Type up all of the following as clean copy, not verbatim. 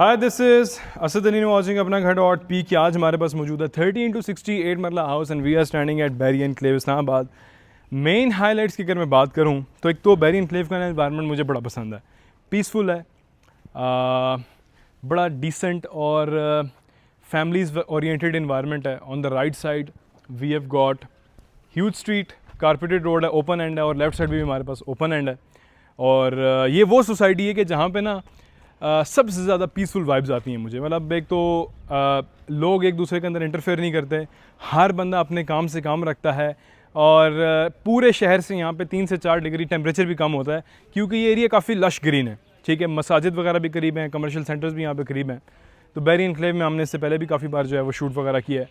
Hi this is Asad Ali watching अपना घर dot P की। आज हमारे पास मौजूद है 30x68 marla house and we are standing at Bahria enclave Islamabad. Main highlights की अगर मैं बात करूं तो एक तो बैरी एनक्लेव का एनवायरनमेंट मुझे बड़ा पसंद है, पीसफुल है, बड़ा डिसेंट और फैमिलीज ओरिएंटेड इन्वायरमेंट है। On the right side we have got huge street, carpeted road है, ओपन एंड है, और लेफ्ट साइड भी हमारे पास ओपन एंड है। और ये वो सोसाइटी है कि जहाँ पे ना सबसे ज़्यादा पीसफुल वाइब्स आती हैं मुझे। मतलब एक तो लोग एक दूसरे के अंदर इंटरफेयर नहीं करते, हर बंदा अपने काम से काम रखता है, और पूरे शहर से यहाँ पे 3 से 4 डिग्री टेम्परेचर भी कम होता है क्योंकि ये एरिया काफ़ी लश ग्रीन है। ठीक है, मसाजिद वगैरह भी करीब हैं, कमर्शियल सेंटर्स भी यहाँ पे करीब हैं। तो बैरी एनक्लेव में हमने इससे पहले भी काफ़ी बार जो है वो शूट वगैरह किया है।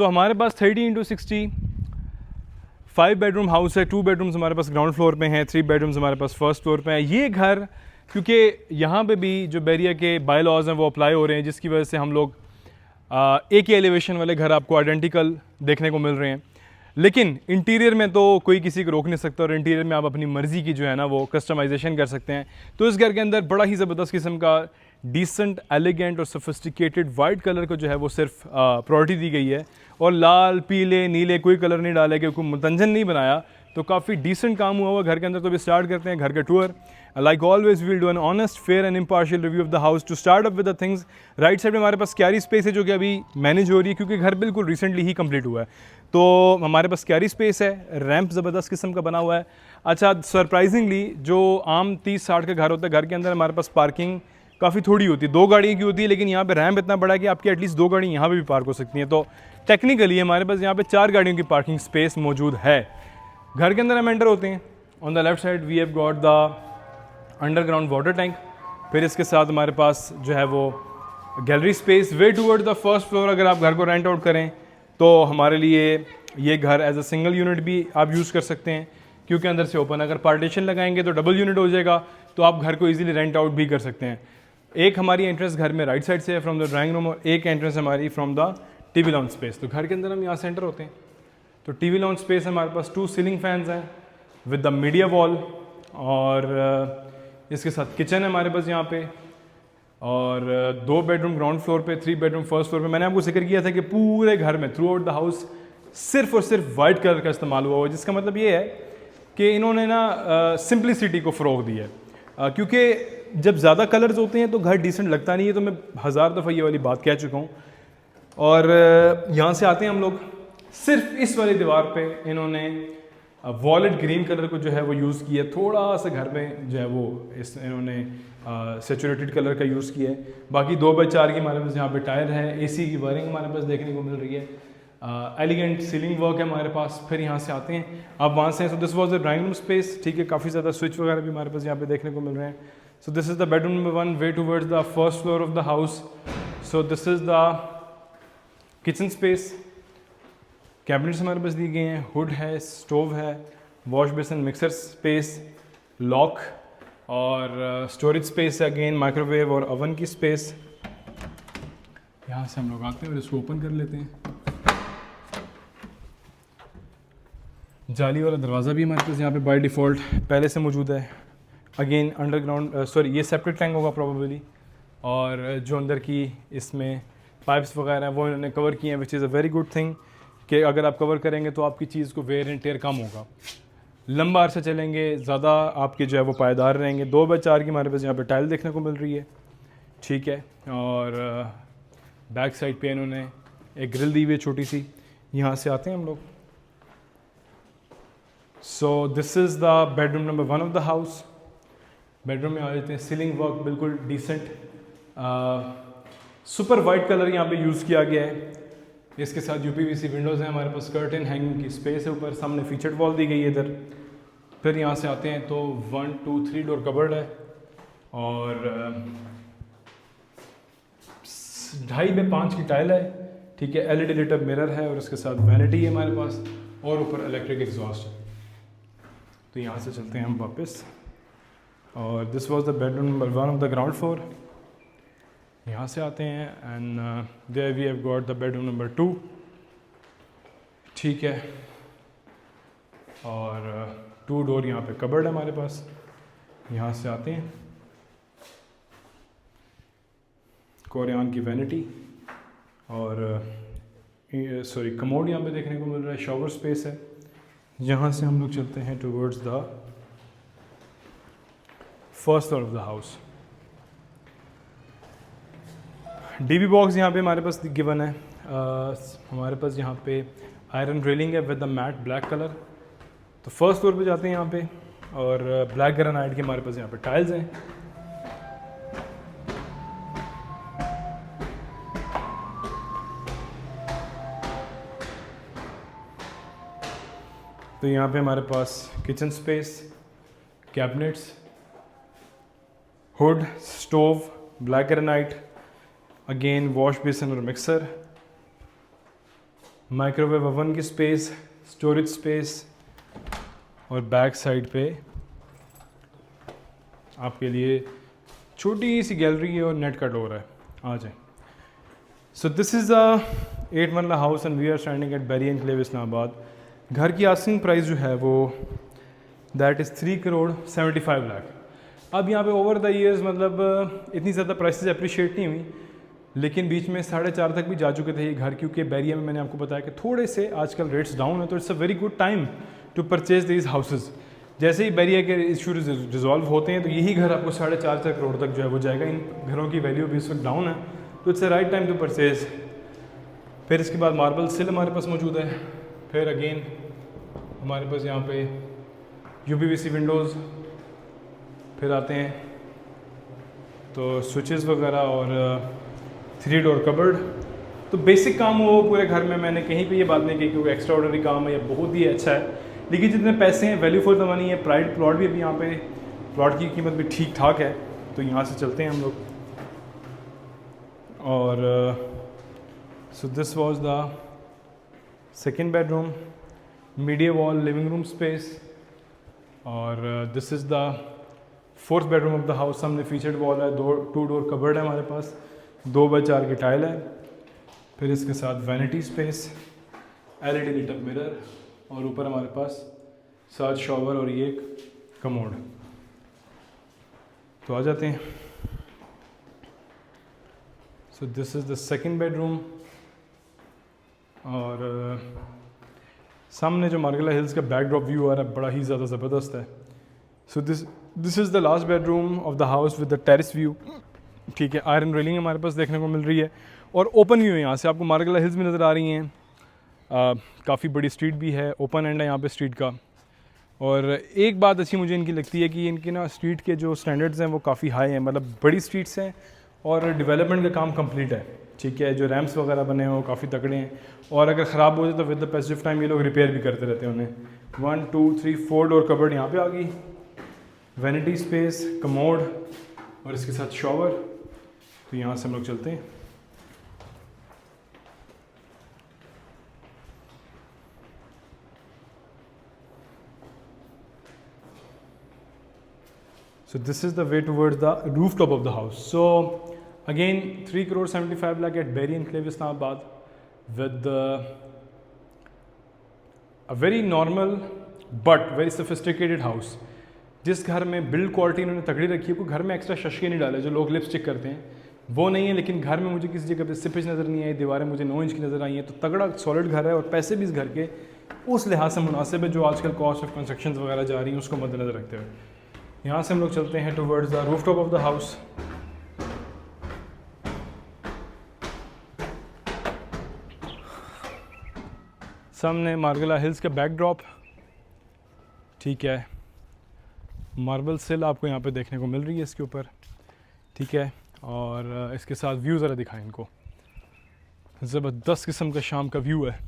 हमारे पास 30x60 5 बेडरूम हाउस है। 2 बेडरूम्स हमारे पास ग्राउंड फ्लोर पे हैं, 3 बेडरूम्स हमारे पास फर्स्ट फ्लोर पे हैं। ये घर क्योंकि यहाँ पे भी जो बैरिया के बाय लॉज हैं वो अप्लाई हो रहे हैं, जिसकी वजह से हम लोग एक ही एलिवेशन वाले घर आपको आइडेंटिकल देखने को मिल रहे हैं। लेकिन इंटीरियर में तो कोई किसी को रोक नहीं सकता, और इंटीरियर में आप अपनी मर्ज़ी की जो है ना वो कस्टमाइजेशन कर सकते हैं। तो इस घर के अंदर बड़ा ही ज़बरदस्त किस्म का डिसेंट, एलिगेंट और सोफिस्टिकेटेड वाइट कलर को जो है वो सिर्फ प्रायोरिटी दी गई है, और लाल, पीले, नीले कोई कलर नहीं डाले, क्योंकि मुतंजन नहीं बनाया। तो काफ़ी डिसेंट काम हुआ घर के अंदर। तो भी स्टार्ट करते हैं घर का tour. Like always we will do an honest, fair and impartial review of the house. To start up with the things, right side में हमारे पास कैरी स्पेस है जो कि अभी मैनेज हो रही है क्योंकि घर बिल्कुल रिसेंटली ही कंप्लीट हुआ है। तो हमारे पास कैरी स्पेस है, रैंप ज़बरदस्त किस्म का बना हुआ है। अच्छा, सरप्राइजिंगली जो आम 30-60 का घर होता है, घर के अंदर हमारे पास पार्किंग काफ़ी थोड़ी होती है, 2 गाड़ियों की होती है, लेकिन यहाँ पे रैंप इतना बड़ा है कि आपकी एटलीस्ट 2 गाड़ी यहाँ पे भी पार्क हो सकती हैं। तो टेक्निकली हमारे पास यहाँ पे 4 गाड़ियों की पार्किंग स्पेस मौजूद है। घर के अंदर हम एंटर होते हैं, on the left side we have got the underground water tank. फिर इसके साथ हमारे पास जो है वो gallery space way toward the first floor. अगर आप घर को रेंट आउट करें तो हमारे लिए ये घर एज अ सिंगल यूनिट भी आप यूज़ कर सकते हैं, क्योंकि अंदर से ओपन। अगर पार्टीशन लगाएंगे तो डबल यूनिट हो जाएगा, तो आप घर को ईजिली रेंट आउट भी कर सकते हैं। एक हमारी एंट्रेंस घर में राइट साइड से है फ्रॉम द ड्राइंग रूम, और एक एंट्रेंस हमारी from the TV lounge space. तो घर के अंदर हम यहाँ से एंटर होते हैं तो टीवी लाउंज स्पेस हमारे पास 2 सीलिंग फैंस हैं विद द मीडिया वॉल, और इसके साथ किचन है हमारे पास यहाँ पे, और 2 बेडरूम ग्राउंड फ्लोर पे, 3 बेडरूम फर्स्ट फ्लोर पे। मैंने आपको जिक्र किया था कि पूरे घर में थ्रू आउट द हाउस सिर्फ और सिर्फ वाइट कलर का इस्तेमाल हुआ हुआ, जिसका मतलब ये है कि इन्होंने ना सिंप्लिसिटी को फ़रोग दिया है। क्योंकि जब ज़्यादा कलर्स होते हैं तो घर डिसेंट लगता नहीं है, तो मैं 1000 दफ़ा ये वाली बात कह चुका हूँ। और यहाँ से आते हैं हम लोग, सिर्फ इस वाली दीवार पे इन्होंने वॉलेट ग्रीन कलर को जो है वो यूज़ किया, थोड़ा सा घर में जो है वो इन्होंने सेचुरेटेड कलर का यूज़ किया है। बाकी 2x4 की हमारे पास यहाँ पे टायर है, एसी की वायरिंग हमारे पास देखने को मिल रही है, एलिगेंट सीलिंग वर्क है हमारे पास। फिर यहाँ से आते हैं, आप वहाँ से, so this was the drawing room space. ठीक है, काफ़ी ज़्यादा स्विच वगैरह भी हमारे पास यहाँ पे देखने को मिल रहे हैं। So this is the bedroom number 1 way towards the first floor of the house. So this is the kitchen space. Cabinets हमारे पास दिए गए हैं, हुड है, स्टोव है, wash basin, mixer space, lock, और स्टोरेज स्पेस है, अगेन माइक्रोवेव और oven की स्पेस। यहाँ से हम लोग आते हैं और इसको ओपन कर लेते हैं। जाली वाला दरवाज़ा भी हमारे पास यहाँ पे बाय डिफ़ॉल्ट पहले से मौजूद है। अगेन अंडरग्राउंड, सॉरी ये सेपरेट टैंक होगा प्रोबेबली, और जो अंदर की इसमें पाइप्स वगैरह हैं वो इन्होंने कवर किए हैं, which is a very good thing कि अगर आप कवर करेंगे तो आपकी चीज़ को वेयर एंड टेयर कम होगा, लंबा अरसा चलेंगे, ज़्यादा आपके जो है वो पायदार रहेंगे। 2x4 की हमारे पास यहाँ पे टाइल देखने को मिल रही है। ठीक है, और बैक साइड पे इन्होंने एक ग्रिल दी हुई है छोटी सी। यहाँ से आते हैं हम लोग। So this is the bedroom number 1 of the house. Bedroom में आ जाते हैं, सीलिंग वर्क बिल्कुल डिसेंट, सुपर वाइट कलर यहाँ पे यूज़ किया गया है। इसके साथ यूपीवीसी विंडोज़ हैं हमारे पास, कर्टन हैंगिंग की स्पेस है ऊपर, सामने फीचर्ड वॉल दी गई है इधर। फिर यहाँ से आते हैं तो 1, 2, 3 डोर कबर्ड है, और 2.5x5 की टाइल है। ठीक है, एलईडी लिट अप मिरर है, और उसके साथ वैनिटी है हमारे पास, और ऊपर इलेक्ट्रिक एग्जॉस्ट है। तो यहाँ से चलते हैं हम वापस। और this was the bedroom number 1 of the ground floor. यहाँ से आते हैं and there we have got the bedroom number 2, ठीक है। और 2 डोर यहाँ पे कबर्ड है हमारे पास। यहाँ से आते हैं, कोरियान की वैनिटी और सॉरी कमोड यहाँ पे देखने को मिल रहा है, शॉवर स्पेस है। यहाँ से हम लोग चलते हैं towards the first floor of the house. DB box यहाँ पे हमारे पास गिवन है। हमारे पास यहाँ पे आयरन रेलिंग है with the matte black colour. तो फर्स्ट फ्लोर पे जाते हैं यहाँ पे, और ब्लैक ग्रेनाइट के हमारे पास यहाँ पे टाइल्स हैं। तो यहाँ पे हमारे पास kitchen space, cabinets, hood, stove, black granite, again wash basin और मिक्सर, माइक्रोवेव ओवन की स्पेस, स्टोरेज स्पेस, और बैक साइड पे आपके लिए छोटी सी गैलरी है और नेट का डोर है। आ जाए। So this is a 8 marla house and we are standing at Bahria enclave Islamabad. घर की आस्किंग प्राइस जो है वो दैट इज़ 3,75 लाख। अब यहाँ पे ओवर द ईयर्स मतलब इतनी ज़्यादा प्राइसेस अप्रिशिएट नहीं हुई, लेकिन बीच में 4.5 तक भी जा चुके थे ये घर, क्योंकि बैरिया में मैंने आपको बताया कि थोड़े से आजकल रेट्स डाउन है। तो it's a very good time to purchase these houses. जैसे ही बैरिया के इशू रिजॉल्व होते हैं तो यही घर आपको 4.5 करोड़ तक जो है वो जाएगा। इन घरों की वैल्यू भी इस वक्त डाउन है, तो it's a right time to purchase. फिर इसके बाद मार्बल सिल हमारे पास मौजूद है। फिर अगेन हमारे पास यहाँ पे UPVC विंडोज़। फिर आते हैं तो स्विचेस वगैरह और 3 डोर कबर्ड। तो बेसिक काम वो पूरे घर में, मैंने कहीं पे ये बात नहीं की कि वो एक्स्ट्रा ऑर्डनरी काम है या बहुत ही अच्छा है, लेकिन जितने पैसे हैं वैल्यू फॉर द मनी है। प्राइड प्लॉट भी अभी यहाँ पे प्लॉट की कीमत भी ठीक ठाक है। तो यहाँ से चलते हैं हम लोग। और so this was the second bedroom, media wall living room space. और this is the 4th bedroom of the house. सामने फीचर्ड वॉल है, 2 डोर कबर्ड है हमारे पास, 2x4 की टाइल है। फिर इसके साथ वैनिटी स्पेस, LED लीटअप मिरर, और ऊपर हमारे पास 7 शॉवर और ये एक कमोड। तो आ जाते हैं। So this is the second bedroom. और सामने जो मार्गला हिल्स का बैकड्रॉप व्यू आ रहा है बड़ा ही ज़्यादा ज़बरदस्त है। So this is the last bedroom of the house with the terrace view, ठीक है। आयरन रेलिंग हमारे पास देखने को मिल रही है और ओपन व्यू है। यहाँ से आपको मार्गला हिल्स भी नज़र आ रही हैं। काफ़ी बड़ी स्ट्रीट भी है, ओपन एंड है यहाँ पे स्ट्रीट का। और एक बात अच्छी मुझे इनकी लगती है कि इनके ना स्ट्रीट के जो स्टैंडर्ड्स हैं वो काफ़ी हाई हैं, मतलब बड़ी स्ट्रीट्स हैं और डेवलपमेंट का काम कंप्लीट है, ठीक है। जो रैम्प्स वगैरह बने हैं वो काफ़ी तगड़े हैं, और अगर ख़राब हो जाए तो with the passage of time ये लोग रिपेयर भी करते रहते हैं उन्हें। 1 2 3 4 डोर कबर्ड यहाँ पे आ गई, वैनिटी स्पेस, कमोड और इसके साथ शॉवर। तो यहाँ से हम लोग चलते हैं। So this is the way towards the rooftop of the house. So again 3,75 lakh at Berry Enclave Islamabad with a very normal but very sophisticated house. जिस घर में बिल्ड क्वालिटी इन्होंने तगड़ी रखी है, कोई घर में एक्स्ट्रा शशके नहीं डाले जो लोग लिपस्टिक करते हैं वो नहीं है, लेकिन घर में मुझे किसी जगह पे सिपेज नज़र नहीं आई, दीवारें मुझे 9 इंच की नज़र आई हैं। तो तगड़ा सॉलिड घर है और पैसे भी इस घर के उस लिहाज से मुनासिब है जो आजकल कॉस्ट ऑफ कंस्ट्रक्शन वगैरह जा रही हैं उसको मद्देनज़र रखते हुए। यहाँ से हम लोग चलते हैं towards the rooftop of the house. सामने मार्गला हिल्स का बैकड्रॉप, ठीक है। मार्बल सिल आपको यहाँ पे देखने को मिल रही है इसके ऊपर, ठीक है। और इसके साथ व्यू ज़रा दिखाएं इनको, ज़बरदस्त किस्म का शाम का व्यू है।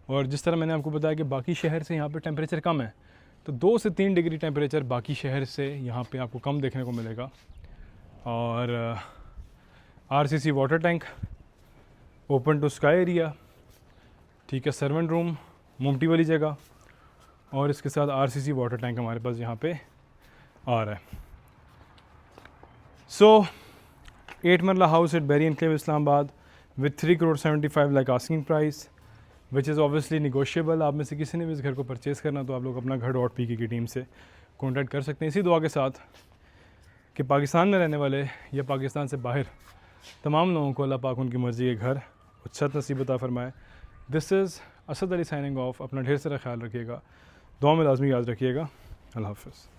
और जिस तरह मैंने आपको बताया कि बाकी शहर से यहाँ पे टेम्परेचर कम है, तो 2 से 3 डिग्री टेम्परेचर बाकी शहर से यहाँ पे आपको कम देखने को मिलेगा। और RCC water tank, open to sky area, ठीक है। सर्वेंट रूम, मुमटी वाली जगह, और इसके साथ RCC वाटर टैंक हमारे पास यहाँ पे आ रहा है। So 8 marla house at Bahria enclave Islamabad with 3,75 lakh asking price, which is obviously negotiable. आप में से किसी ने भी इस घर को परचेज़ करना तो आप लोग अपना घर डॉट पी की टीम से कॉन्टैक्ट कर सकते हैं, इसी दुआ के साथ कि पाकिस्तान में रहने वाले या पाकिस्तान से बाहर तमाम लोगों को अल्लाह पाक उनकी मर्ज़ी के घर अच्छा नसीब अता फरमाए। This is Asad Ali signing off. अपना ढेर सारा ख्याल रखिएगा, दुआ में लाजमी याद रखिएगा। अल्लाह हाफ़िज़।